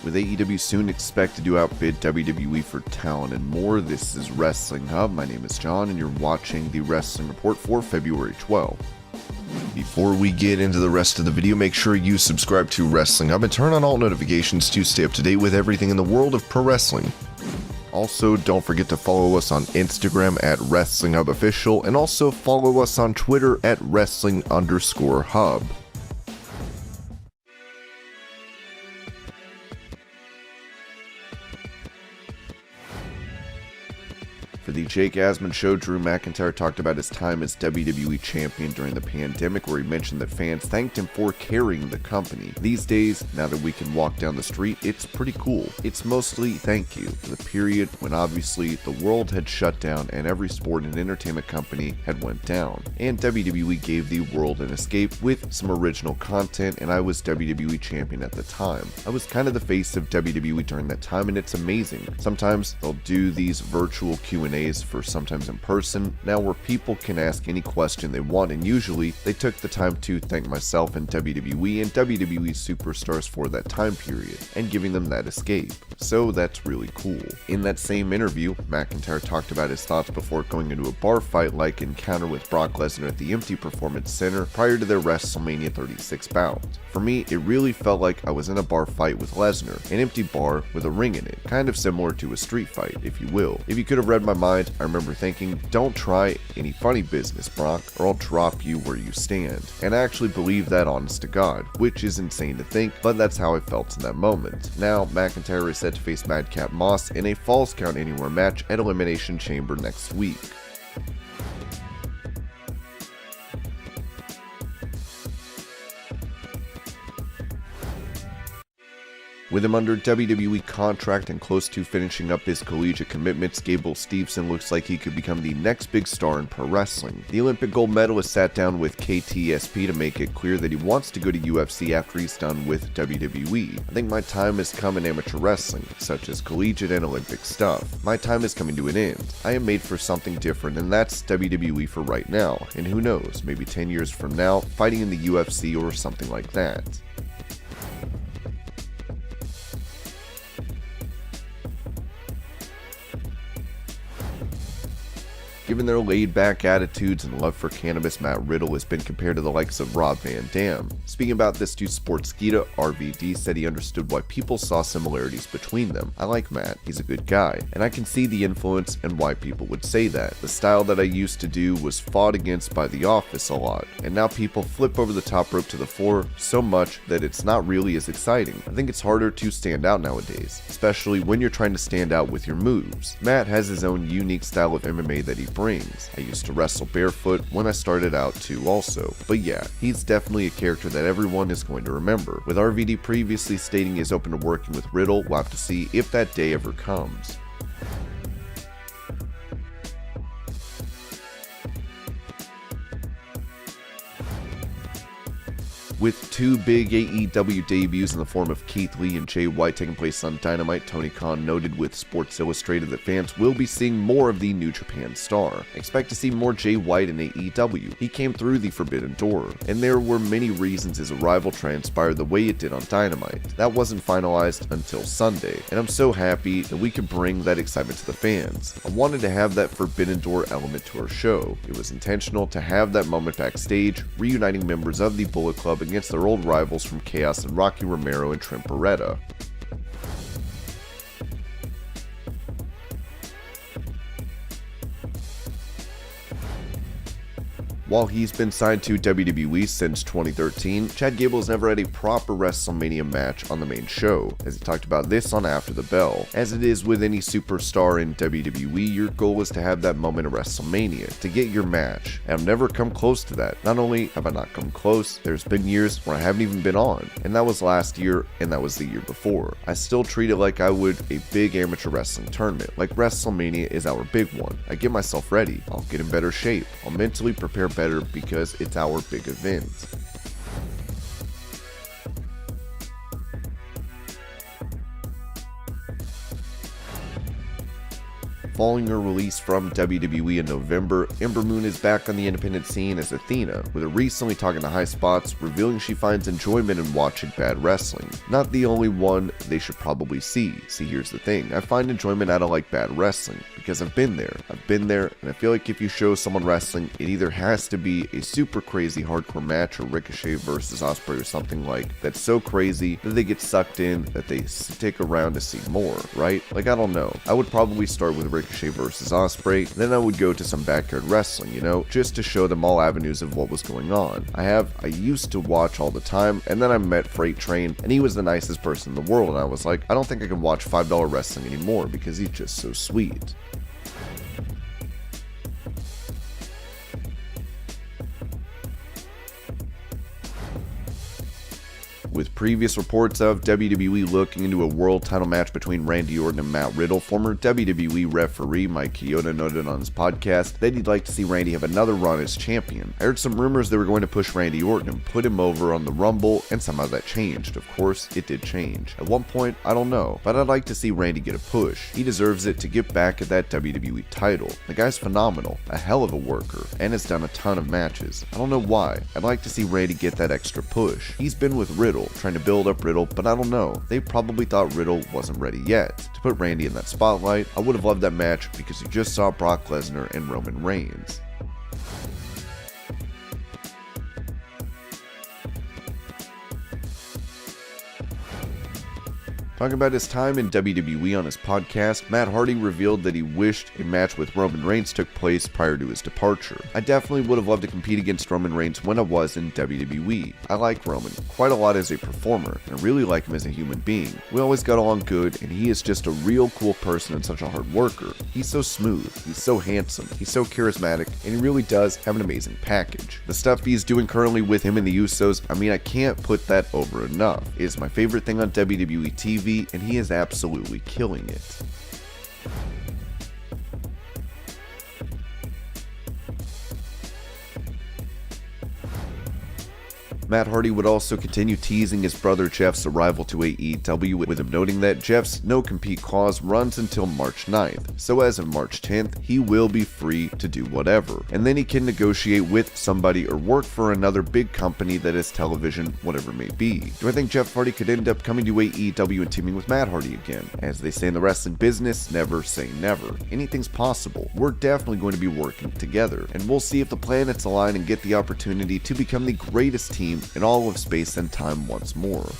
with AEW soon expected to outbid WWE for talent and more. This is Wrestling Hub. My name is John, and you're watching the Wrestling Report for February 12th. Before we get into the rest of the video, make sure you subscribe to Wrestling Hub and turn on all notifications to stay up to date with everything in the world of pro wrestling. Also, don't forget to follow us on Instagram at WrestlingHubOfficial and also follow us on Twitter at Wrestling_Hub. For the Jake Asman show, Drew McIntyre talked about his time as WWE champion during the pandemic, where he mentioned that fans thanked him for carrying the company. These days, now that we can walk down the street, it's pretty cool. It's mostly thank you for the period when obviously the world had shut down and every sport and entertainment company had went down. And WWE gave the world an escape with some original content, and I was WWE champion at the time. I was kind of the face of WWE during that time, and it's amazing. Sometimes they'll do these virtual Q&As for sometimes in person now where people can ask any question they want, and usually they took the time to thank myself and WWE and WWE superstars for that time period and giving them that escape. So that's really cool. In that same interview, McIntyre talked about his thoughts before going into a bar fight like encounter with Brock Lesnar at the Empty Performance Center prior to their WrestleMania 36 bout. For me, it really felt like I was in a bar fight with Lesnar, an empty bar with a ring in it, kind of similar to a street fight, if you will. If you could have read my mind, I remember thinking, don't try any funny business, Brock, or I'll drop you where you stand. And I actually believe that, honest to God, which is insane to think, but that's how I felt in that moment. Now, McIntyre is set to face Madcap Moss in a Falls Count Anywhere match at Elimination Chamber next week. With him under WWE contract and close to finishing up his collegiate commitments, Gable Steveson looks like he could become the next big star in pro wrestling. The Olympic gold medalist sat down with KTSP to make it clear that he wants to go to UFC after he's done with WWE. I think my time has come in amateur wrestling, such as collegiate and Olympic stuff. My time is coming to an end. I am made for something different, and that's WWE for right now. And who knows, maybe 10 years from now, fighting in the UFC or something like that. Given their laid-back attitudes and love for cannabis, Matt Riddle has been compared to the likes of Rob Van Dam. Speaking about this to Sportskeeda, RVD said he understood why people saw similarities between them. I like Matt, he's a good guy, and I can see the influence and why people would say that. The style that I used to do was fought against by The Office a lot, and now people flip over the top rope to the floor so much that it's not really as exciting. I think it's harder to stand out nowadays, especially when you're trying to stand out with your moves. Matt has his own unique style of MMA that he brings. I used to wrestle barefoot when I started out too also. But yeah, he's definitely a character that everyone is going to remember. With RVD previously stating he's open to working with Riddle, we'll have to see if that day ever comes. With two big AEW debuts in the form of Keith Lee and Jay White taking place on Dynamite, Tony Khan noted with Sports Illustrated that fans will be seeing more of the New Japan star. Expect to see more Jay White in AEW. He came through the Forbidden Door, and there were many reasons his arrival transpired the way it did on Dynamite. That wasn't finalized until Sunday, and I'm so happy that we could bring that excitement to the fans. I wanted to have that Forbidden Door element to our show. It was intentional to have that moment backstage, reuniting members of the Bullet Club against their old rivals from Chaos and Rocky Romero and Trent Beretta. While he's been signed to WWE since 2013, Chad Gable has never had a proper WrestleMania match on the main show, as he talked about this on After the Bell. As it is with any superstar in WWE, your goal is to have that moment at WrestleMania, to get your match, and I've never come close to that. Not only have I not come close, there's been years where I haven't even been on, and that was last year, and that was the year before. I still treat it like I would a big amateur wrestling tournament, like WrestleMania is our big one. I get myself ready, I'll get in better shape, I'll mentally prepare better because it's our big event. Following her release from WWE in November, Ember Moon is back on the independent scene as Athena, with her recently talking to High Spots, revealing she finds enjoyment in watching bad wrestling. Not the only one they should probably see. See, here's the thing. I find enjoyment out of like bad wrestling, because I've been there, and I feel like if you show someone wrestling, it either has to be a super crazy hardcore match or Ricochet versus Ospreay or something like that's so crazy that they get sucked in that they stick around to see more, right? Like, I don't know. I would probably start with Ricochet versus Ospreay, then I would go to some backyard wrestling, you know, just to show them all avenues of what was going on. I used to watch all the time, and then I met Freight Train, and he was the nicest person in the world, and I was like, I don't think I can watch $5 wrestling anymore because he's just so sweet. With previous reports of WWE looking into a world title match between Randy Orton and Matt Riddle, former WWE referee Mike Chioda noted on his podcast that he'd like to see Randy have another run as champion. I heard some rumors they were going to push Randy Orton and put him over on the Rumble, and somehow that changed. Of course, it did change. At one point, I don't know, but I'd like to see Randy get a push. He deserves it to get back at that WWE title. The guy's phenomenal, a hell of a worker, and has done a ton of matches. I don't know why. I'd like to see Randy get that extra push. He's been with Riddle, trying to build up Riddle, but I don't know. They probably thought Riddle wasn't ready yet. To put Randy in that spotlight, I would have loved that match because you just saw Brock Lesnar and Roman Reigns. Talking about his time in WWE on his podcast, Matt Hardy revealed that he wished a match with Roman Reigns took place prior to his departure. I definitely would have loved to compete against Roman Reigns when I was in WWE. I like Roman quite a lot as a performer, and I really like him as a human being. We always got along good, and he is just a real cool person and such a hard worker. He's so smooth, he's so handsome, he's so charismatic, and he really does have an amazing package. The stuff he's doing currently with him and the Usos, I mean, I can't put that over enough. It is my favorite thing on WWE TV, and he is absolutely killing it. Matt Hardy would also continue teasing his brother Jeff's arrival to AEW, with him noting that Jeff's no-compete clause runs until March 9th, so as of March 10th, he will be free to do whatever, and then he can negotiate with somebody or work for another big company that is television, whatever it may be. Do I think Jeff Hardy could end up coming to AEW and teaming with Matt Hardy again? As they say in the wrestling business, never say never. Anything's possible. We're definitely going to be working together, and we'll see if the planets align and get the opportunity to become the greatest team in all of space and time once more.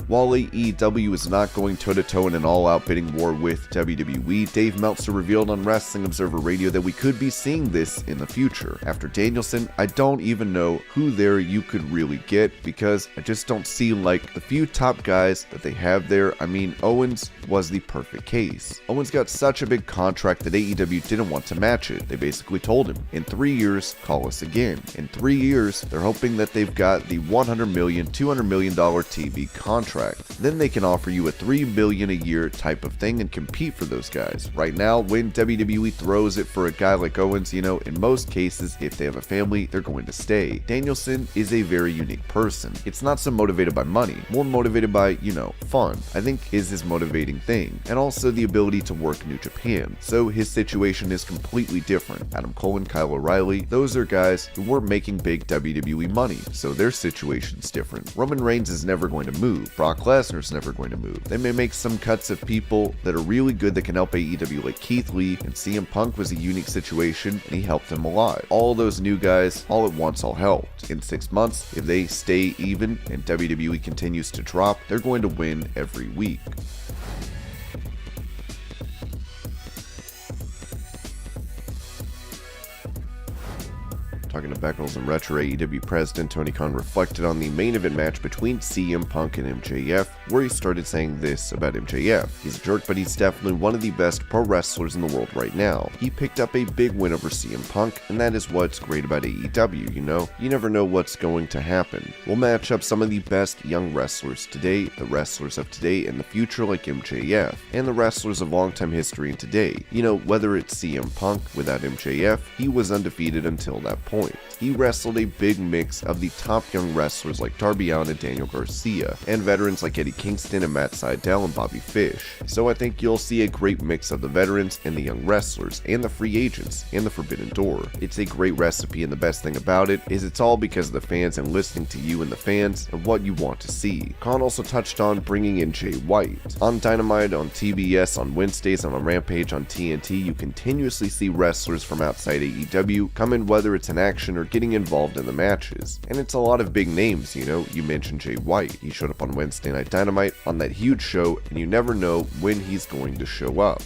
While AEW is not going toe-to-toe in an all-out bidding war with WWE, Dave Meltzer revealed on Wrestling Observer Radio that we could be seeing this in the future. After Danielson, I don't even know who there you could really get, because I just don't see like the few top guys that they have there. I mean, Owens was the perfect case. Owens got such a big contract that AEW didn't want to match it. They basically told him, in 3 years, call us again. In 3 years, they're hoping that they've got the $100 million, $200 million TV contract. Then they can offer you a $3 million a year type of thing and compete for those guys. Right now, when WWE throws it for a guy like Owens, you know, in most cases, if they have a family, they're going to stay. Danielson is a very unique person. It's not so motivated by money, more motivated by, you know, fun, I think is his motivating thing, and also the ability to work New Japan. So his situation is completely different. Adam Cole and Kyle O'Reilly, those are guys who weren't making big WWE money, so their situation's different. Roman Reigns is never going to move. Brock Lesnar's never going to move. They may make some cuts of people that are really good that can help AEW, like Keith Lee, and CM Punk was a unique situation and he helped them a lot. All those new guys, all at once, all helped. In 6 months, if they stay even and WWE continues to drop, they're going to win every week. Talking to Beckles and Retro, AEW president Tony Khan reflected on the main event match between CM Punk and MJF, where he started saying this about MJF. He's a jerk, but he's definitely one of the best pro wrestlers in the world right now. He picked up a big win over CM Punk, and that is what's great about AEW, you know? You never know what's going to happen. We'll match up some of the best young wrestlers today, the wrestlers of today and the future like MJF, and the wrestlers of long-time history and today. You know, whether it's CM Punk, without MJF, he was undefeated until that point. point. He wrestled a big mix of the top young wrestlers like Darby Allin and Daniel Garcia, and veterans like Eddie Kingston and Matt Sydal and Bobby Fish. So I think you'll see a great mix of the veterans and the young wrestlers, and the free agents, and the Forbidden Door. It's a great recipe, and the best thing about it is it's all because of the fans and listening to you and the fans and what you want to see. Khan also touched on bringing in Jay White. On Dynamite, on TBS, on Wednesdays, and on Rampage on TNT, you continuously see wrestlers from outside AEW come in, whether it's an action or getting involved in the matches. And it's a lot of big names, you know. You mentioned Jay White. He showed up on Wednesday Night Dynamite on that huge show, and you never know when he's going to show up.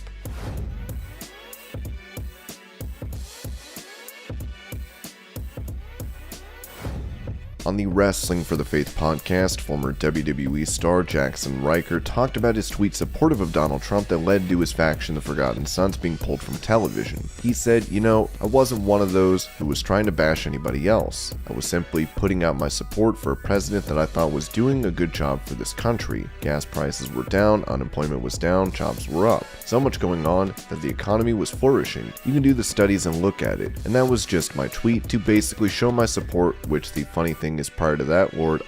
On the Wrestling for the Faith podcast, former WWE star Jaxson Ryker talked about his tweet supportive of Donald Trump that led to his faction, the Forgotten Sons, being pulled from television. He said, "You know, I wasn't one of those who was trying to bash anybody else. I was simply putting out my support for a president that I thought was doing a good job for this country. Gas prices were down, unemployment was down, jobs were up. So much going on that the economy was flourishing. You can do the studies and look at it. And that was just my tweet to basically show my support, which the funny thing is prior to that, Lord,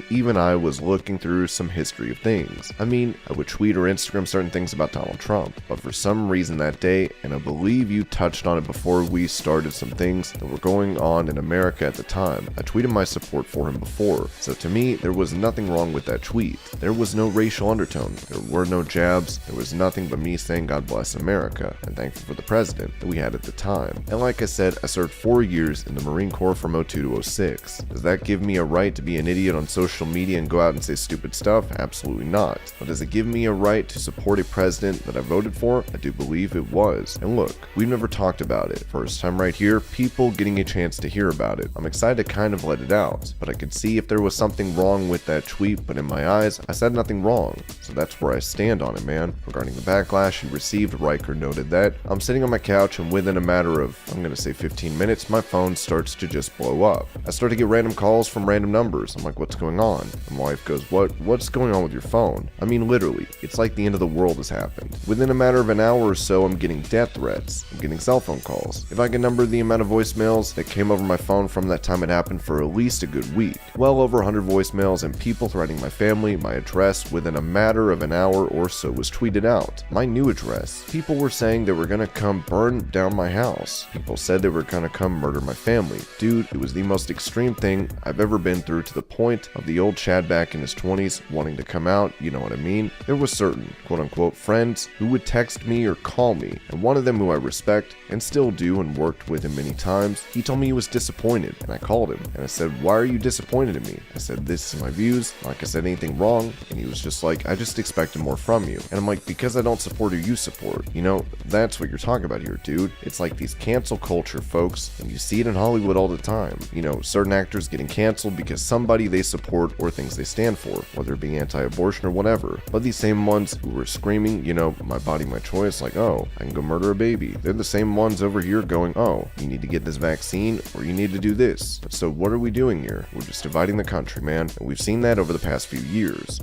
even I was looking through some history of things. I would tweet or Instagram certain things about Donald Trump, but for some reason that day, and I believe you touched on it before we started some things that were going on in America at the time, I tweeted my support for him before. So to me, there was nothing wrong with that tweet. There was no racial undertone. There were no jabs. There was nothing but me saying God bless America and thankful for the president that we had at the time. And like I said, I served 4 years in the Marine Corps from 02 to 06. Does that give me a right to be an idiot on social media and go out and say stupid stuff? Absolutely not. But does it give me a right to support a president that I voted for? I do believe it was. And look, we've never talked about it. First time right here, people getting a chance to hear about it. I'm excited to kind of let it out, but I could see if there was something wrong with that tweet, but in my eyes, I said nothing wrong. So that's where I stand on it, man. Regarding the backlash he received, Ryker noted that I'm sitting on my couch and within a matter of, I'm gonna say 15 minutes, my phone starts to just blow up. I start to get random calls from random numbers. I'm like, what's going on? And my wife goes, what's going on with your phone? Literally, it's like the end of the world has happened. Within a matter of an hour or so, I'm getting death threats. I'm getting cell phone calls. If I can number the amount of voicemails that came over my phone from that time it happened for at least a good week. Well over 100 voicemails and people threatening my family, my address, within a matter of an hour or so was tweeted out. My new address. People were saying they were gonna come burn down my house. People said they were gonna come murder my family. Dude, it was the most extreme thing I've ever been through, to the point of the old Chad back in his 20s wanting to come out, you know what I mean? There was certain quote-unquote friends who would text me or call me, and one of them who I respect and still do and worked with him many times, he told me he was disappointed, and I called him and I said, why are you disappointed in me? I said, this is my views, like I said anything wrong, and he was just like, I just expected more from you. And I'm like, because I don't support who you support. You know, that's what you're talking about here, dude. It's like these cancel culture folks, and you see it in Hollywood all the time. You know, certain actors getting canceled because somebody they support or things they stand for, whether it be anti-abortion or whatever. But these same ones who were screaming, you know, my body, my choice, like, oh, I can go murder a baby. They're the same ones over here going, oh, you need to get this vaccine or you need to do this. So what are we doing here? We're just dividing the country, man. And we've seen that over the past few years.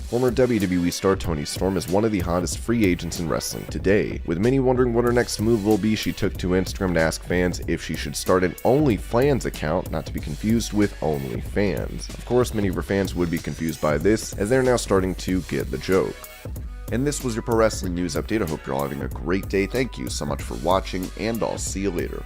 Former WWE star Toni Storm is one of the hottest free agents in wrestling today. With many wondering what her next move will be, she took to Instagram to ask fans if she should start an OnlyFans account, not to be confused with OnlyFans. Of course, many of her fans would be confused by this, as they're now starting to get the joke. And this was your Pro Wrestling News Update. I hope you're all having a great day. Thank you so much for watching, and I'll see you later.